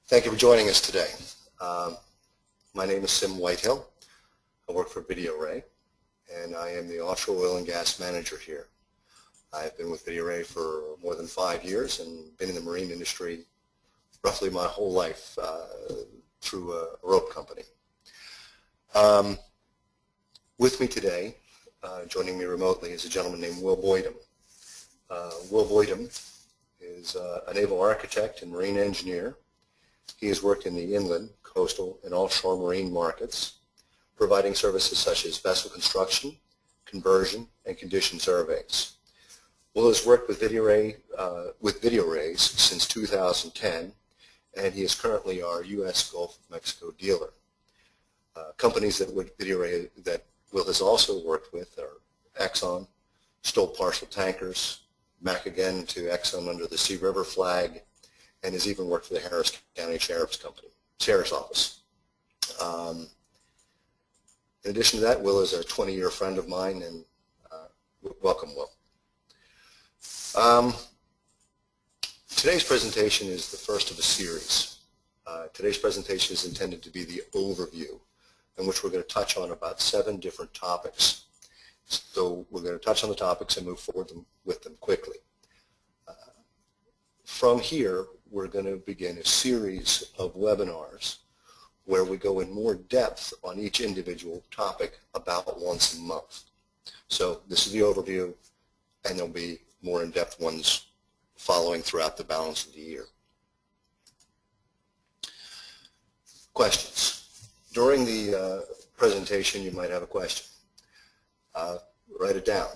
Thank you for joining us today. My name is Sim Whitehill. I work for VideoRay, and I am the offshore oil and gas manager here. I've been with VideoRay for more than 5 years and been in the marine industry roughly my whole life through a rope company. With me today, joining me remotely, is a gentleman named Will Boydum. Will Boydum is a naval architect and marine engineer. He has worked in the inland, coastal, and offshore marine markets, providing services such as vessel construction, conversion, and condition surveys. Will has worked with VideoRays since 2010, and he is currently our U.S. Gulf of Mexico dealer. Companies that Will has also worked with are Exxon, Stoll Partial Tankers, back again to Exxon under the Sea River flag, and has even worked for the Harris County Sheriff's Office. In addition to that, Will is a 20-year friend of mine, and welcome, Will. Today's presentation is the first of a series. Today's presentation is intended to be the overview, in which we're going to touch on about 7 different topics. So we're going to touch on the topics and move forward with them quickly. From here, we're going to begin a series of webinars where we go in more depth on each individual topic about once a month. So this is the overview, and there'll be more in-depth ones following throughout the balance of the year. Questions? During the presentation, you might have a question. Write it down.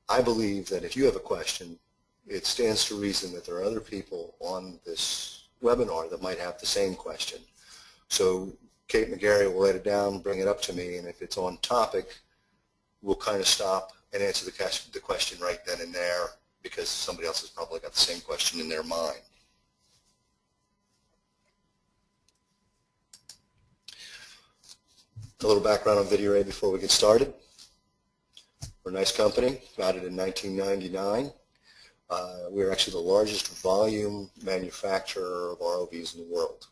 I believe that if you have a question, it stands to reason that there are other people on this webinar that might have the same question. So Kate McGarry will write it down, bring it up to me, and if it's on topic, we'll kind of stop and answer the question right then and there, because somebody else has probably got the same question in their mind. A little background on VideoRay before we get started. We're a nice company, founded in 1999. We're actually the largest volume manufacturer of ROVs in the world.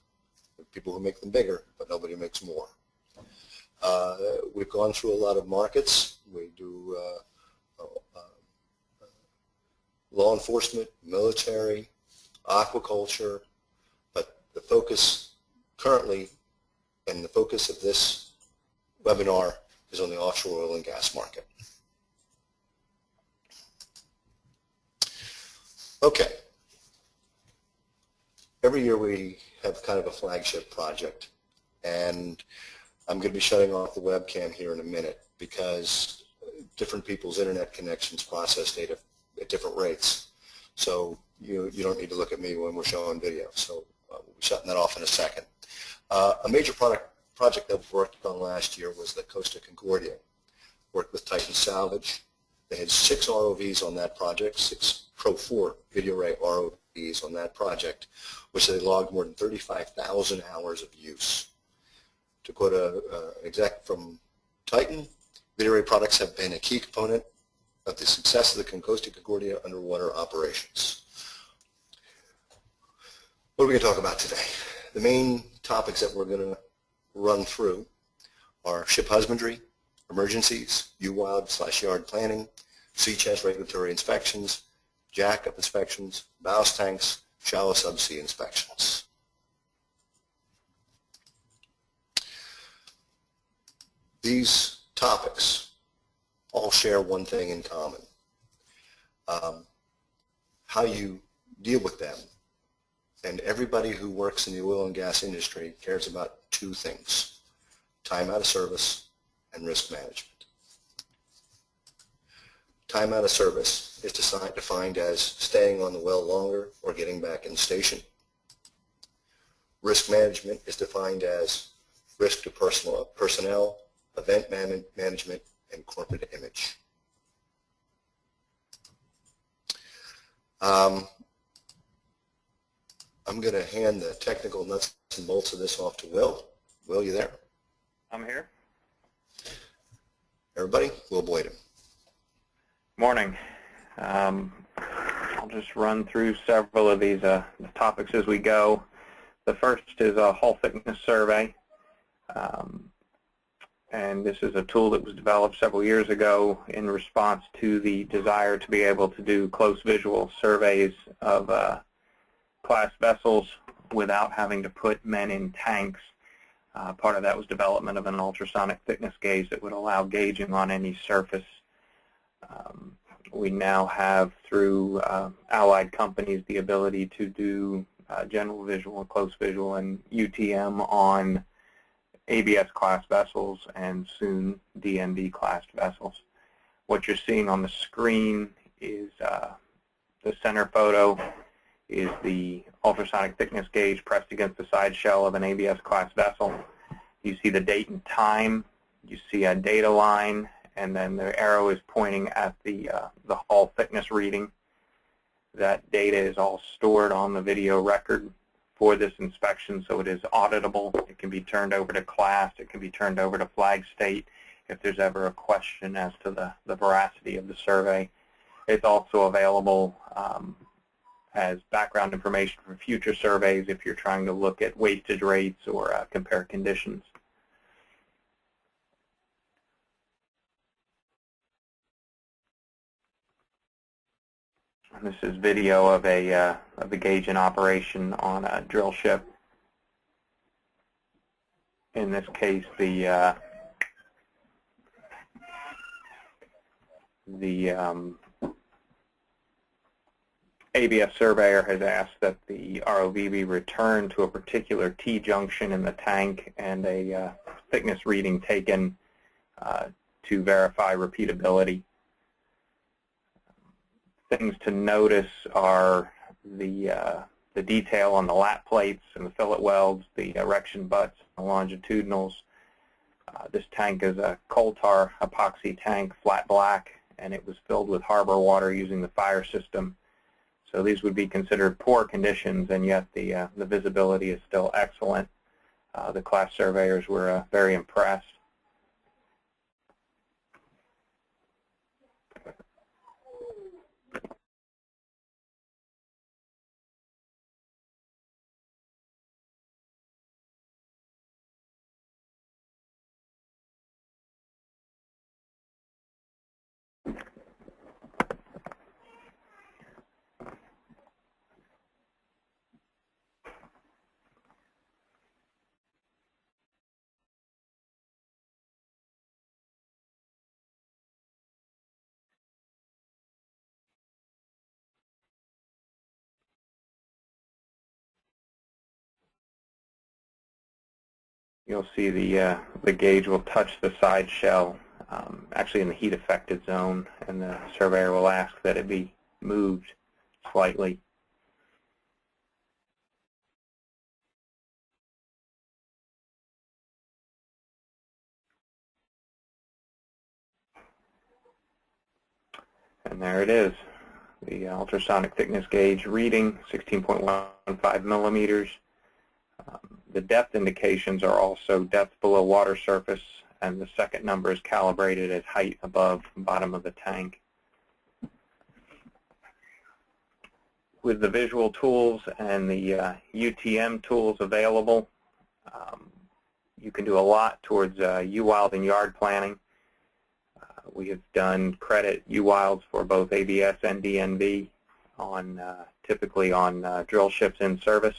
There are people who make them bigger, but nobody makes more. We've gone through a lot of markets. We do law enforcement, military, aquaculture, but the focus currently, and the focus of this webinar, is on the offshore oil and gas market. Okay. Every year we have kind of a flagship project, and I'm going to be shutting off the webcam here in a minute because different people's internet connections process data at different rates. So you don't need to look at me when we're showing video. So we'll be shutting that off in a second. A major project that we worked on last year was the Costa Concordia. Worked with Titan Salvage. They had 6 ROVs on that project, 6 Pro 4 VideoRay ROVs on that project, which they logged more than 35,000 hours of use. To quote an exec from Titan, VideoRay products have been a key component of the success of the Costa Concordia underwater operations. What are we going to talk about today? The main topics that we're going to run through are ship husbandry, emergencies, UWILD/yard planning, sea chest regulatory inspections, jack-up inspections, ballast tanks, shallow subsea inspections. These topics all share one thing in common. How you deal with them. And everybody who works in the oil and gas industry cares about 2 things: time out of service and risk management. Time out of service is defined as staying on the well longer or getting back in station. Risk management is defined as risk to personnel, event management, and corporate image. I'm going to hand the technical nuts and bolts of this off to Will. Will, you there? I'm here. Everybody, Will Boydum. Morning. I'll just run through several of these topics as we go. The first is a hull thickness survey. And this is a tool that was developed several years ago in response to the desire to be able to do close visual surveys of class vessels without having to put men in tanks. Part of that was development of an ultrasonic thickness gauge that would allow gauging on any surface. We now have, through allied companies, the ability to do general visual and close visual and UTM on ABS class vessels and soon DNV class vessels. What you're seeing on the screen is the center photo is the ultrasonic thickness gauge pressed against the side shell of an ABS class vessel. You see the date and time, you see a data line, and then the arrow is pointing at the hull thickness reading. That data is all stored on the video record for this inspection, so it is auditable. It can be turned over to class, it can be turned over to flag state if there's ever a question as to the veracity of the survey. It's also available as background information for future surveys if you're trying to look at wastage rates or compare conditions. And this is video of the gauge in operation on a drill ship. In this case, the ABS surveyor has asked that the ROV be returned to a particular T-junction in the tank and a thickness reading taken to verify repeatability. Things to notice are the detail on the lap plates and the fillet welds, the erection butts, the longitudinals. This tank is a coal tar epoxy tank, flat black, and it was filled with harbor water using the fire system. So these would be considered poor conditions, and yet the visibility is still excellent. The class surveyors were very impressed. You'll see the gauge will touch the side shell, actually in the heat affected zone, and the surveyor will ask that it be moved slightly. And there it is, the ultrasonic thickness gauge reading, 16.15 millimeters. The depth indications are also depth below water surface, and the second number is calibrated as height above the bottom of the tank. With the visual tools and the UTM tools available, you can do a lot towards UWILD and yard planning. We have done credit UWILDs for both ABS and DNV on typically on drill ships in service,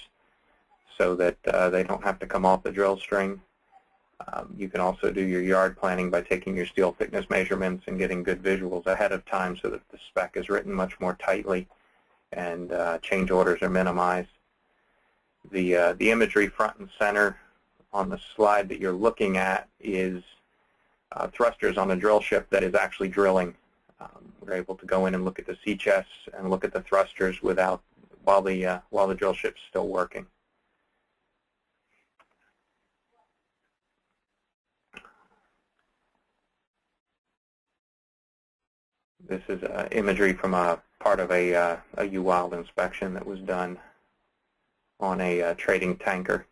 so that they don't have to come off the drill string. You can also do your yard planning by taking your steel thickness measurements and getting good visuals ahead of time so that the spec is written much more tightly and change orders are minimized. The imagery front and center on the slide that you're looking at is thrusters on a drill ship that is actually drilling. We're able to go in and look at the sea chests and look at the thrusters while the drill ship's still working. This is imagery from a part of a UWILD inspection that was done on a trading tanker.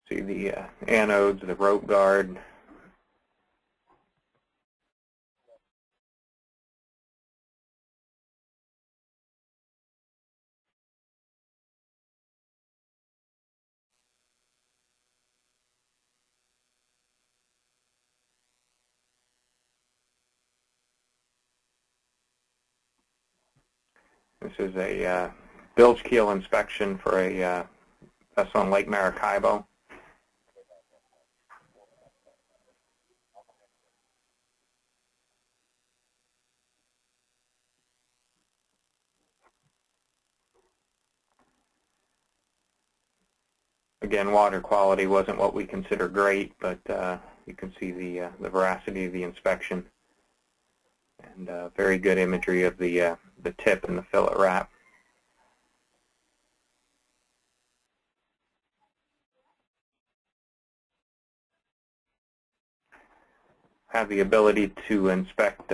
See the anodes, the rope guard. This is a bilge keel inspection for a vessel on Lake Maracaibo. Again, water quality wasn't what we consider great, but you can see the veracity of the inspection, and very good imagery of the tip and the fillet wrap. Have the ability to inspect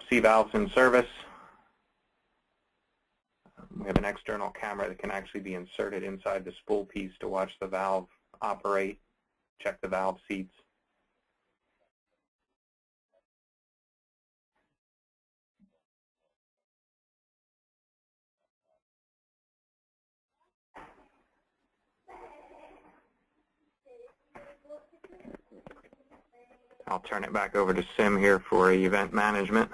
sea valves in service. We have an external camera that can actually be inserted inside the spool piece to watch the valve operate, check the valve seats. I'll turn it back over to Sim here for event management.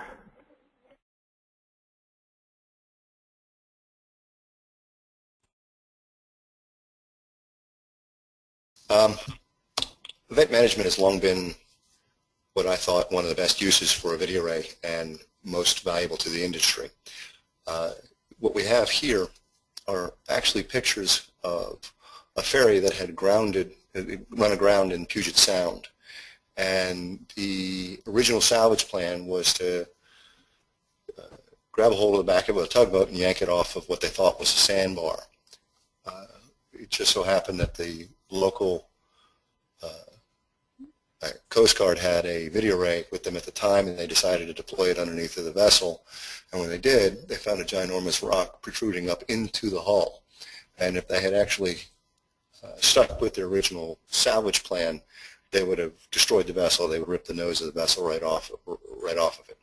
Event management has long been what I thought one of the best uses for a VideoRay and most valuable to the industry. What we have here are actually pictures of a ferry that had run aground in Puget Sound. And the original salvage plan was to grab a hold of the back of a tugboat and yank it off of what they thought was a sandbar. It just so happened that the local Coast Guard had a VideoRay with them at the time, and they decided to deploy it underneath of the vessel. And when they did, they found a ginormous rock protruding up into the hull. And if they had actually stuck with their original salvage plan, they would have destroyed the vessel. They would rip the nose of the vessel right off of it.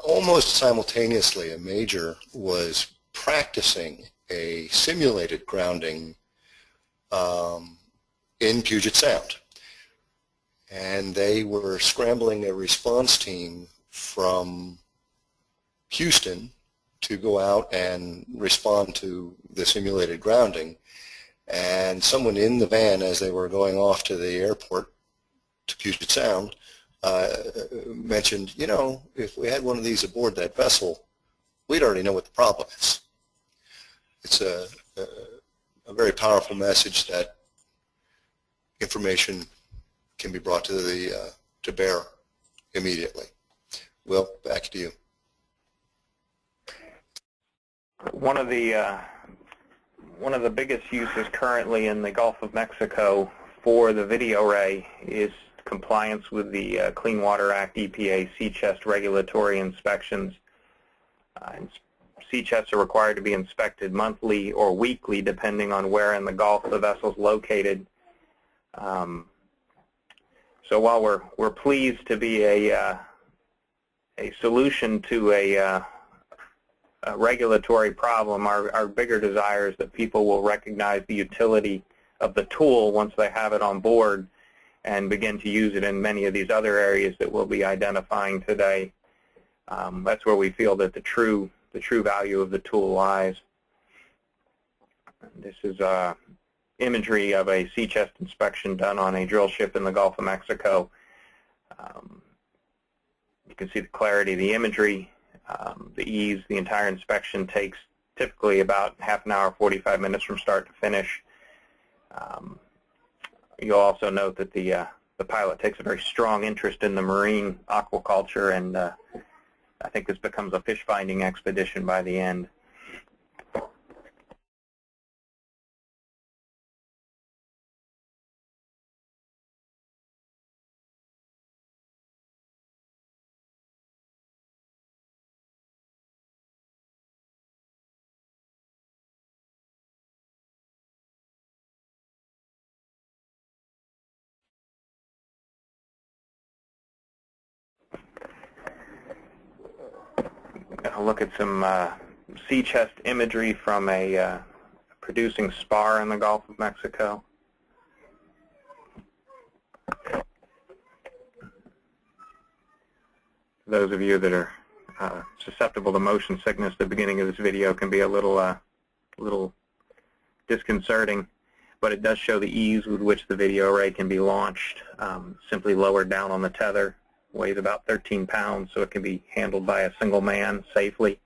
Almost simultaneously, a major was practicing a simulated grounding in Puget Sound. And they were scrambling a response team from Houston to go out and respond to the simulated grounding. And someone in the van, as they were going off to the airport to Puget Sound, mentioned, you know, if we had one of these aboard that vessel, we'd already know what the problem is. It's a very powerful message that information can be brought to bear immediately. Will, back to you. One of the biggest uses currently in the Gulf of Mexico for the VideoRay is compliance with the Clean Water Act EPA sea chest regulatory inspections. Sea chests are required to be inspected monthly or weekly, depending on where in the Gulf the vessel is located. So while we're pleased to be a solution to a regulatory problem, our bigger desire is that people will recognize the utility of the tool once they have it on board and begin to use it in many of these other areas that we'll be identifying today. That's where we feel that the true value of the tool lies. This is imagery of a sea chest inspection done on a drill ship in the Gulf of Mexico. You can see the clarity of the imagery, the ease. The entire inspection takes typically about half an hour, 45 minutes from start to finish. You'll also note that the pilot takes a very strong interest in the marine aquaculture, and I think this becomes a fish finding expedition by the end. I'll look at some sea chest imagery from a producing spar in the Gulf of Mexico. Those of you that are susceptible to motion sickness, the beginning of this video can be a little disconcerting, but it does show the ease with which the VideoRay can be launched. Simply lowered down on the tether, weighs about 13 pounds, so it can be handled by a single man safely.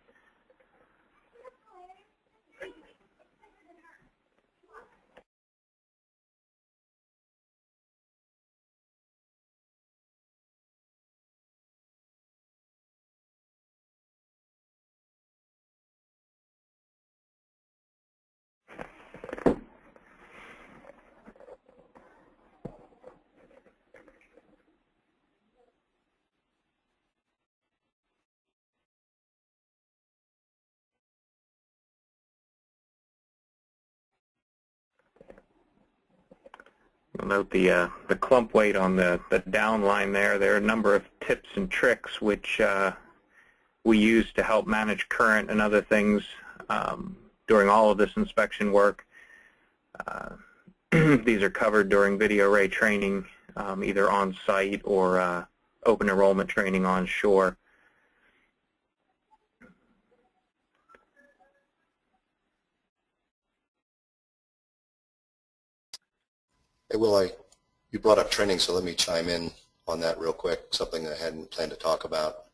You'll note the clump weight on the down line there. There are a number of tips and tricks which we use to help manage current and other things during all of this inspection work. These are covered during VideoRay training, either on site or open enrollment training on shore. Hey, Will, you brought up training, so let me chime in on that real quick, something I hadn't planned to talk about.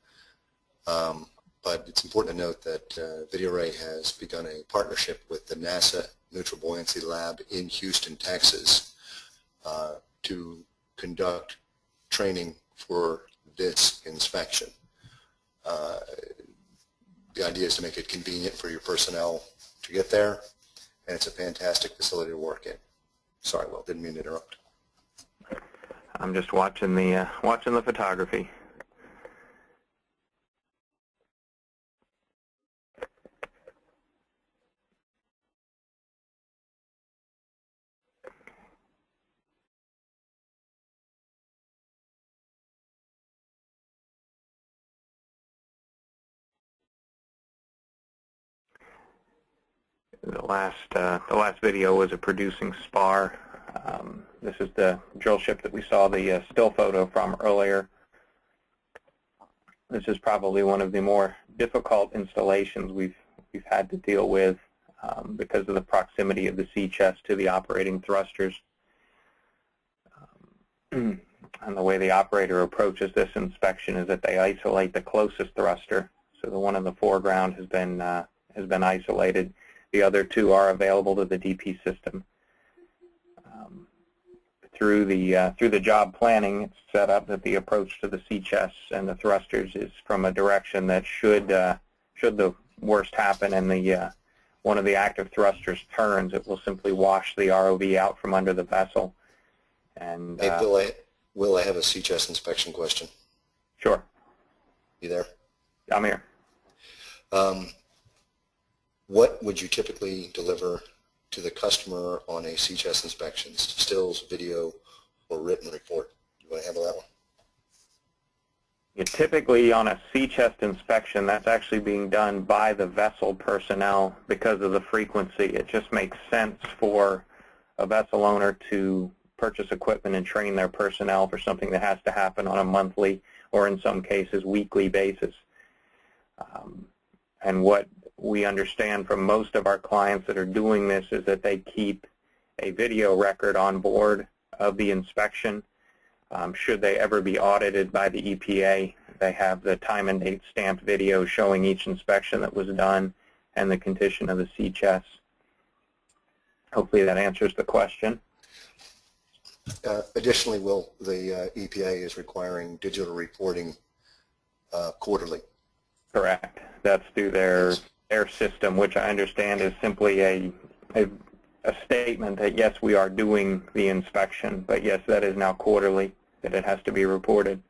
But it's important to note that VideoRay has begun a partnership with the NASA Neutral Buoyancy Lab in Houston, Texas, to conduct training for this inspection. The idea is to make it convenient for your personnel to get there, and it's a fantastic facility to work in. Sorry, Will, didn't mean to interrupt. I'm just watching the photography. The last video was a producing spar. This is the drill ship that we saw the still photo from earlier. This is probably one of the more difficult installations we've had to deal with because of the proximity of the sea chest to the operating thrusters. And the way the operator approaches this inspection is that they isolate the closest thruster. So the one in the foreground has been isolated. The other two are available to the DP system. Through the job planning, it's set up that the approach to the sea chests and the thrusters is from a direction that should the worst happen and one of the active thrusters turns, it will simply wash the ROV out from under the vessel. And hey, Will, I have a sea chest inspection question. Sure. You there? I'm here. What would you typically deliver to the customer on a sea chest inspection? Stills, video, or written report? You want to handle that one? Typically on a sea chest inspection, that's actually being done by the vessel personnel because of the frequency. It just makes sense for a vessel owner to purchase equipment and train their personnel for something that has to happen on a monthly or in some cases weekly basis. And what we understand from most of our clients that are doing this is that they keep a video record on board of the inspection. Should they ever be audited by the EPA, they have the time and date stamped video showing each inspection that was done and the condition of the sea chest. Hopefully that answers the question. Additionally, Will, the EPA is requiring digital reporting quarterly. Correct. That's through their system, which I understand is simply a statement that, yes, we are doing the inspection, but yes, that is now quarterly, that it has to be reported.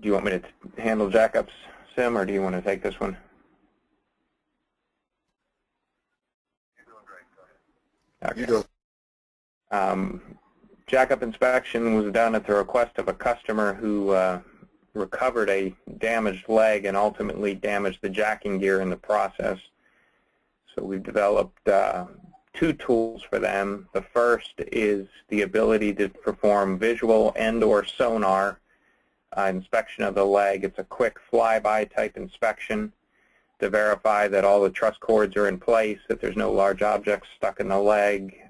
Do you want me to handle Jacob's sim, or do you want to take this one? You're doing great. Go ahead. Okay. You're doing Jackup inspection was done at the request of a customer who recovered a damaged leg and ultimately damaged the jacking gear in the process. So we've developed two tools for them. The first is the ability to perform visual and/or sonar inspection of the leg. It's a quick flyby type inspection to verify that all the truss cords are in place, that there's no large objects stuck in the leg,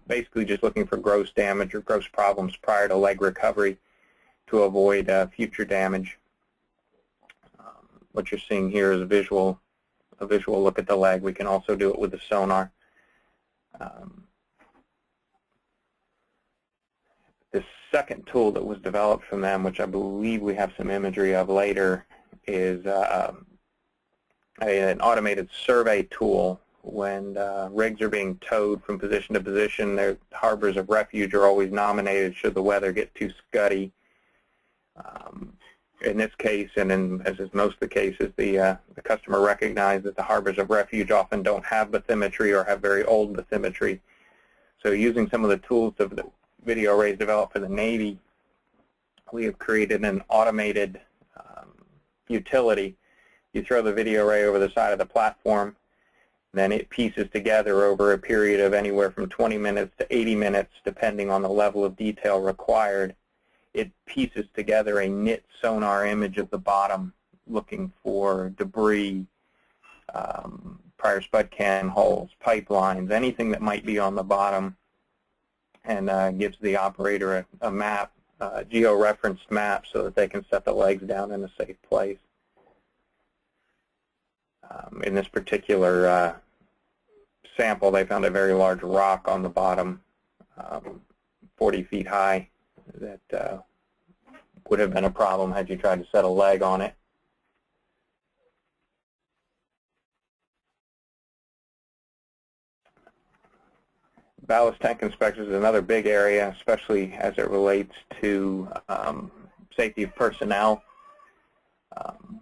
basically just looking for gross damage or gross problems prior to leg recovery to avoid future damage. What you're seeing here is a visual look at the leg. We can also do it with the sonar. The second tool that was developed from them, which I believe we have some imagery of later, is an automated survey tool. When rigs are being towed from position to position, their harbors of refuge are always nominated should the weather get too scuddy. In this case, and as is most of the cases, the customer recognized that the harbors of refuge often don't have bathymetry or have very old bathymetry. So using some of the tools that the VideoRay developed for the Navy, we have created an automated utility. You throw the VideoRay over the side of the platform, then it pieces together over a period of anywhere from 20 minutes to 80 minutes, depending on the level of detail required. It pieces together a knit sonar image of the bottom, looking for debris, prior spud can holes, pipelines, anything that might be on the bottom, and gives the operator a map, geo-referenced map, so that they can set the legs down in a safe place. In this particular sample, they found a very large rock on the bottom, 40 feet high, that would have been a problem had you tried to set a leg on it. Ballast tank inspections is another big area, especially as it relates to safety of personnel.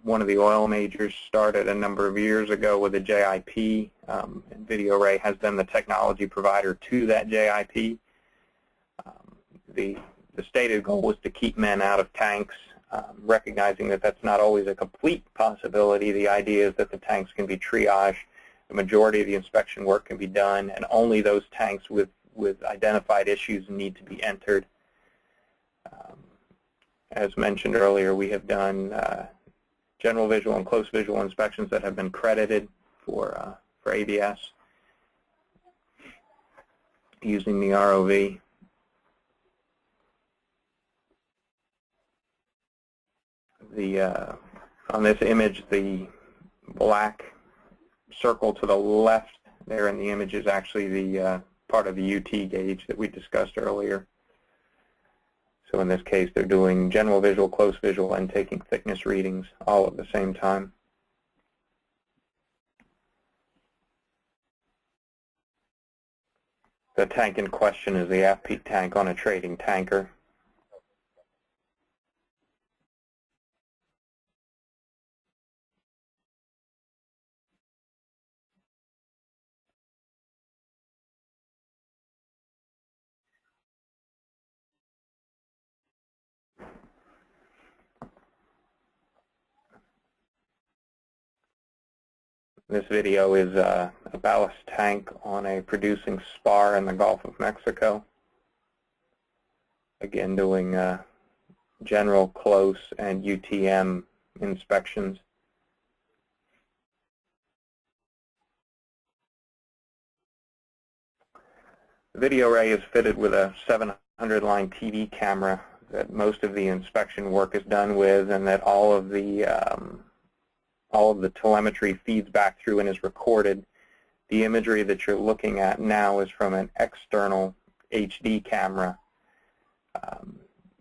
One of the oil majors started a number of years ago with a JIP, and VideoRay has been the technology provider to that JIP. The stated goal was to keep men out of tanks, recognizing that that's not always a complete possibility. The idea is that the tanks can be triaged, the majority of the inspection work can be done, and only those tanks with identified issues need to be entered. As mentioned earlier, we have done general visual and close visual inspections that have been credited for ABS using the ROV. On this image, the black circle to the left there in the image is actually the part of the UT gauge that we discussed earlier. So in this case, they're doing general visual, close visual, and taking thickness readings all at the same time. The tank in question is the aft-peak tank on a trading tanker. This video is a ballast tank on a producing spar in the Gulf of Mexico. Again, doing general, close, and UTM inspections. VideoRay is fitted with a 700-line TV camera that most of the inspection work is done with, and that all of the telemetry feeds back through and is recorded. The imagery that you're looking at now is from an external HD camera.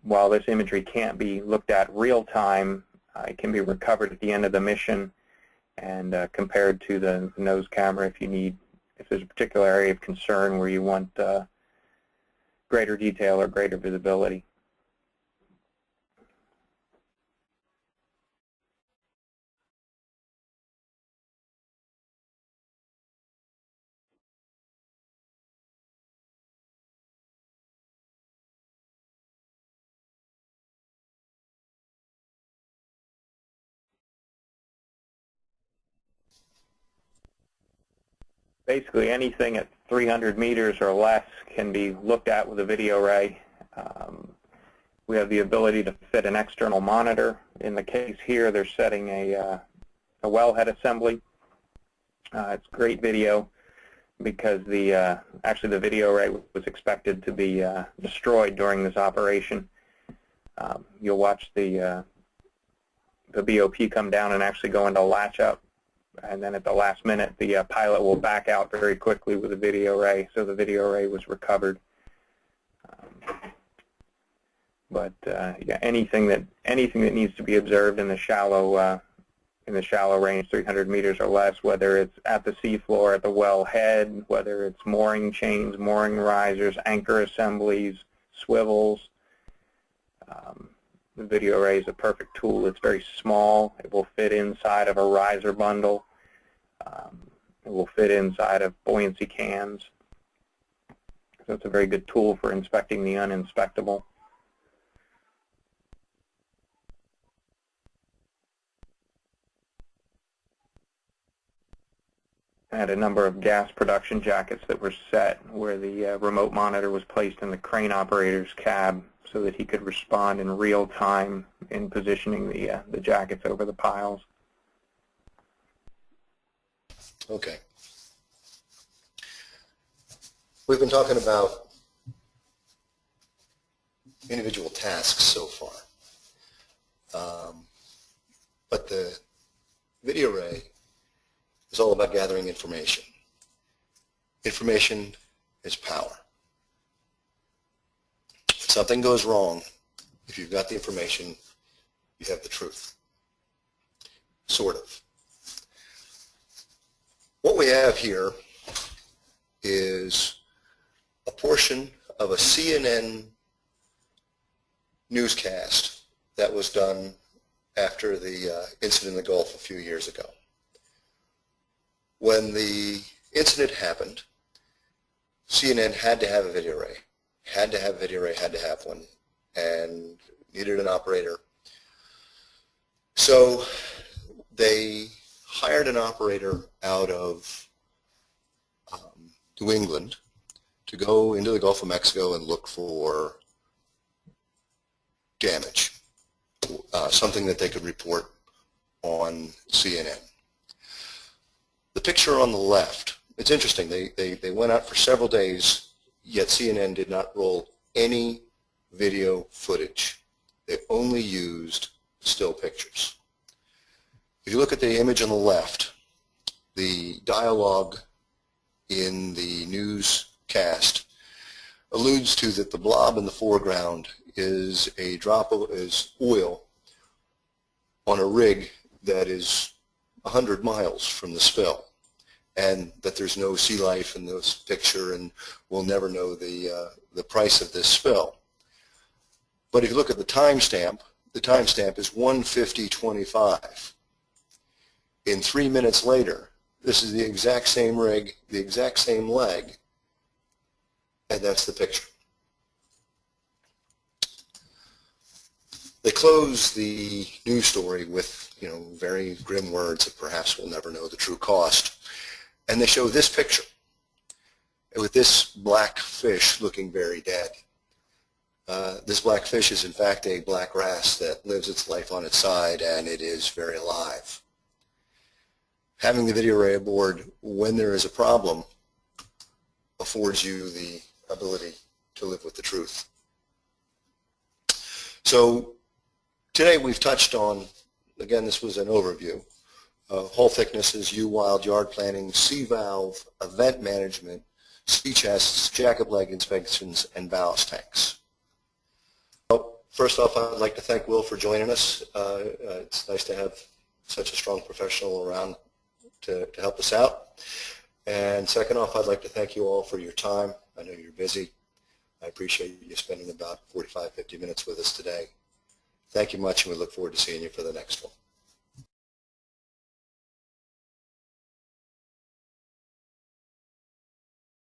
While this imagery can't be looked at real time, it can be recovered at the end of the mission and compared to the nose camera if there's a particular area of concern where you want greater detail or greater visibility. Basically anything at 300 meters or less can be looked at with a VideoRay. We have the ability to fit an external monitor. In the case here, they're setting a wellhead assembly. It's great video because actually the VideoRay was expected to be destroyed during this operation. You'll watch the BOP come down and actually go into latch up, and then at the last minute the pilot will back out very quickly with the VideoRay, so the VideoRay was recovered. Yeah, anything that needs to be observed in the shallow range, 300 meters or less, whether it's at the seafloor, at the wellhead, whether it's mooring chains, mooring risers, anchor assemblies, swivels. The VideoRay is a perfect tool. It's very small. It will fit inside of a riser bundle. It will fit inside of buoyancy cans. So it's a very good tool for inspecting the uninspectable. I had a number of gas production jackets that were set where the remote monitor was placed in the crane operator's cab so that he could respond in real time in positioning the jackets over the piles. Okay. We've been talking about individual tasks so far, but the VideoRay is all about gathering information. Information is power. If something goes wrong, if you've got the information, you have the truth. Sort of. What we have here is a portion of a CNN newscast that was done after the incident in the Gulf a few years ago. When the incident happened, CNN had to have a VideoRay, had to have one, and needed an operator. So they hired an operator out of New England to go into the Gulf of Mexico and look for damage, something that they could report on CNN. The picture on the left, it's interesting, they went out for several days, yet CNN did not roll any video footage. They only used still pictures. If you look at the image on the left, the dialogue in the newscast alludes to that the blob in the foreground is a drop of oil on a rig that is 100 miles from the spill, and that there's no sea life in this picture, and we'll never know the price of this spill. But if you look at the timestamp is 1:50:25. In 3 minutes later, this is the exact same rig, the exact same leg, and that's the picture. They close the news story with, very grim words that perhaps we'll never know the true cost. And they show this picture with this black fish looking very dead. This black fish is in fact a black wrasse that lives its life on its side, and it is very alive. Having the VideoRay aboard when there is a problem affords you the ability to live with the truth. So today we've touched on, again, this was an overview, hull thicknesses, U-wild, yard planning, C-valve, event management, sea chests, jacket leg inspections, and ballast tanks. Well, first off, I'd like to thank Will for joining us. It's nice to have such a strong professional around to help us out. And second off, I'd like to thank you all for your time. I know you're busy. I appreciate you spending about 45, 50 minutes with us today. Thank you much, and we look forward to seeing you for the next one.